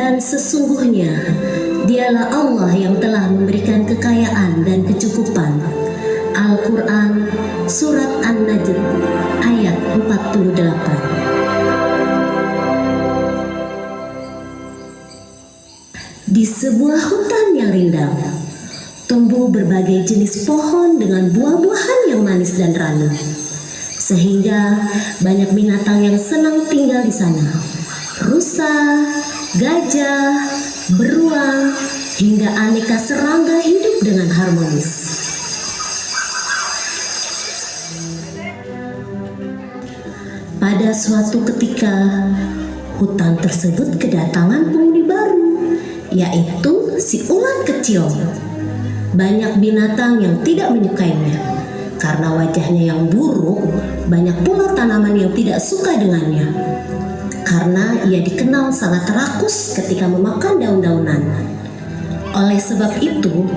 Dan sesungguhnya dialah Allah yang telah memberikan kekayaan dan kecukupan. Al-Quran Surat An-Najm ayat 48. Di sebuah hutan yang rindang tumbuh berbagai jenis pohon dengan buah-buahan yang manis dan ranum, sehingga banyak binatang yang senang tinggal di sana. Rusa, gajah, beruang, hingga aneka serangga hidup dengan harmonis. Pada suatu ketika, hutan tersebut kedatangan penghuni baru, yaitu si ulat kecil. Banyak binatang yang tidak menyukainya karena wajahnya yang buruk. Banyak pula tanaman yang tidak suka dengannya karena ia dikenal sangat rakus ketika memakan daun-daunan. Oleh sebab itu,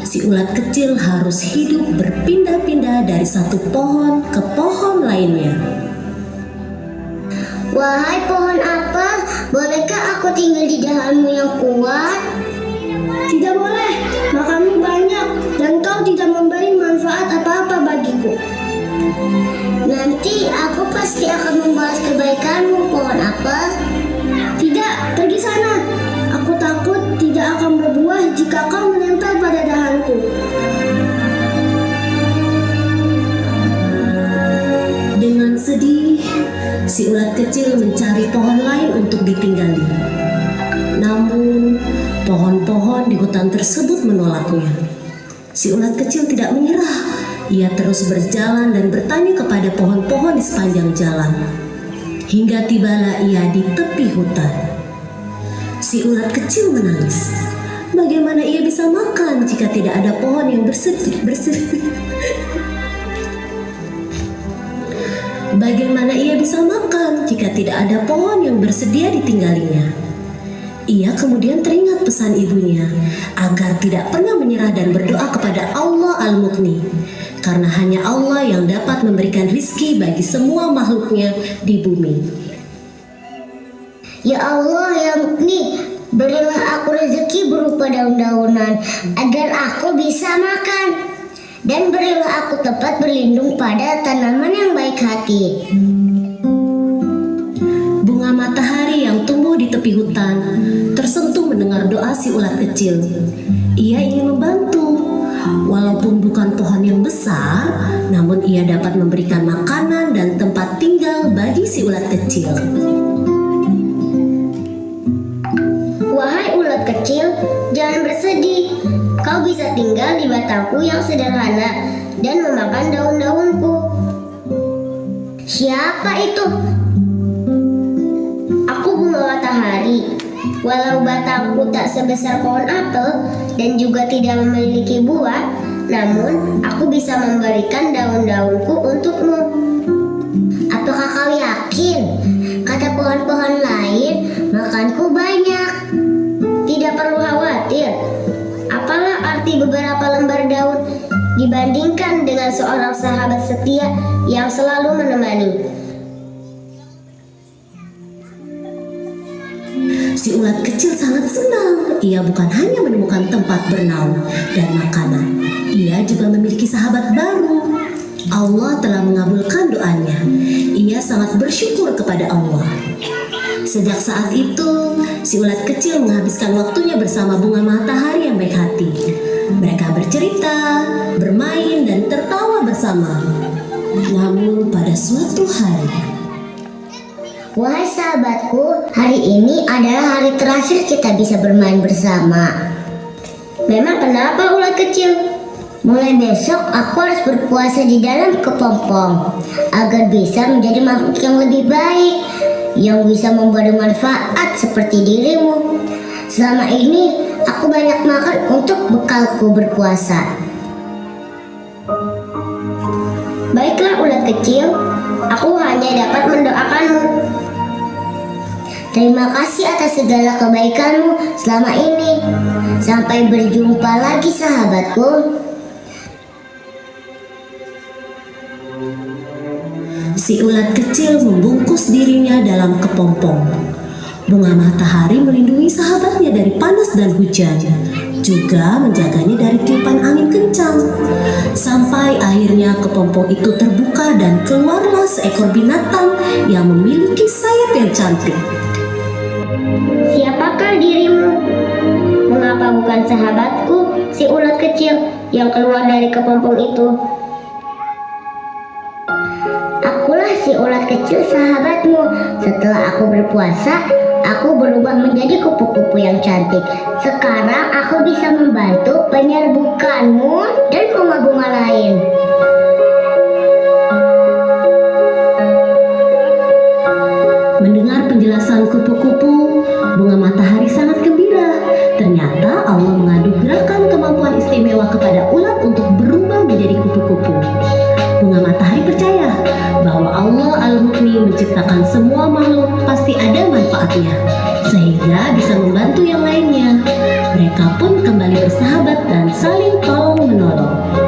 si ulat kecil harus hidup berpindah-pindah dari satu pohon ke pohon lainnya. Wahai pohon apa, bolehkah aku tinggal di dahanmu yang kuat? Tidak boleh, makanmu banyak dan kau tidak memberi manfaat apa-apa bagiku. Nanti aku pasti akan membalas kebaikanmu, pohon apa? Tidak, pergi sana. Aku takut tidak akan berbuah jika kau menempel pada dahanku. Dengan sedih, si ulat kecil mencari pohon lain untuk ditinggali. Namun, pohon-pohon di hutan tersebut menolaknya. Si ulat kecil tidak menyerah. Ia terus berjalan dan bertanya kepada pohon-pohon di sepanjang jalan. Hingga tibalah ia di tepi hutan. Si ulat kecil menangis. Bagaimana ia bisa makan jika tidak ada pohon yang berseri? Bagaimana ia bisa makan jika tidak ada pohon yang bersedia ditinggalinya? Ia kemudian teringat pesan ibunya agar tidak pernah menyerah dan berdoa kepada Allah Al-Mughni, karena hanya Allah yang dapat memberikan rizki bagi semua makhluknya di bumi. Ya Allah, ya Mughni, berilah aku rezeki berupa daun-daunan agar aku bisa makan, dan berilah aku tempat berlindung pada tanaman yang baik hati. Bunga matahari yang tumbuh di tepi hutan tersentuh mendengar doa si ulat kecil. Ia ingin membantu. Walaupun bukan pohon yang besar, namun ia dapat memberikan makanan dan tempat tinggal bagi si ulat kecil. Wahai ulat kecil, jangan bersedih. Kau bisa tinggal di batangku yang sederhana dan memakan daun-daunku. Siapa itu? Aku bunga matahari. Walau batangku tak sebesar pohon apel dan juga tidak memiliki buah, namun aku bisa memberikan daun-daunku untukmu. Apakah kau yakin? Kata pohon-pohon lain, makanku banyak. Tidak perlu khawatir. Apalah arti beberapa lembar daun dibandingkan dengan seorang sahabat setia yang selalu menemani. Si ulat kecil sangat senang. Ia bukan hanya menemukan tempat bernaung dan makanan, ia juga memiliki sahabat baru. Allah telah mengabulkan doanya. Ia sangat bersyukur kepada Allah. Sejak saat itu, si ulat kecil menghabiskan waktunya bersama bunga matahari yang baik hati. Mereka bercerita, bermain, dan tertawa bersama. Namun pada suatu hari, wahai sahabatku, hari ini adalah hari terakhir kita bisa bermain bersama. Memang kenapa ulat kecil? Mulai besok aku harus berpuasa di dalam kepompong agar bisa menjadi makhluk yang lebih baik, yang bisa memberi manfaat seperti dirimu. Selama ini aku banyak makan untuk bekalku berpuasa. Baiklah ulat kecil, aku hanya dapat mendoakanmu. Terima kasih atas segala kebaikanmu selama ini. Sampai berjumpa lagi sahabatku. si ulat kecil membungkus dirinya dalam kepompong. Bunga matahari melindungi sahabatnya dari panas dan hujan, juga menjaganya dari tiupan angin kencang. Sampai akhirnya kepompong itu terbuka dan keluarlah seekor binatang yang memiliki sayap yang cantik. Siapakah dirimu? Mengapa bukan sahabatku, si ulat kecil yang keluar dari kepompong itu? Akulah si ulat kecil sahabatmu. Setelah aku berpuasa, aku berubah menjadi kupu-kupu yang cantik. Sekarang aku bisa membantu penyerbukanmu dan bunga-bunga lain. Mendengar penjelasan kupu-kupu, bunga matahari sangat gembira. Ternyata Allah menganugerahkan kemampuan istimewa kepada ulat untuk berubah menjadi kupu-kupu. Bunga matahari percaya bahwa Allah Al-Mughni menciptakan semua makhluk pasti ada manfaatnya, sehingga bisa membantu yang lainnya. Mereka pun kembali bersahabat dan saling tolong-menolong.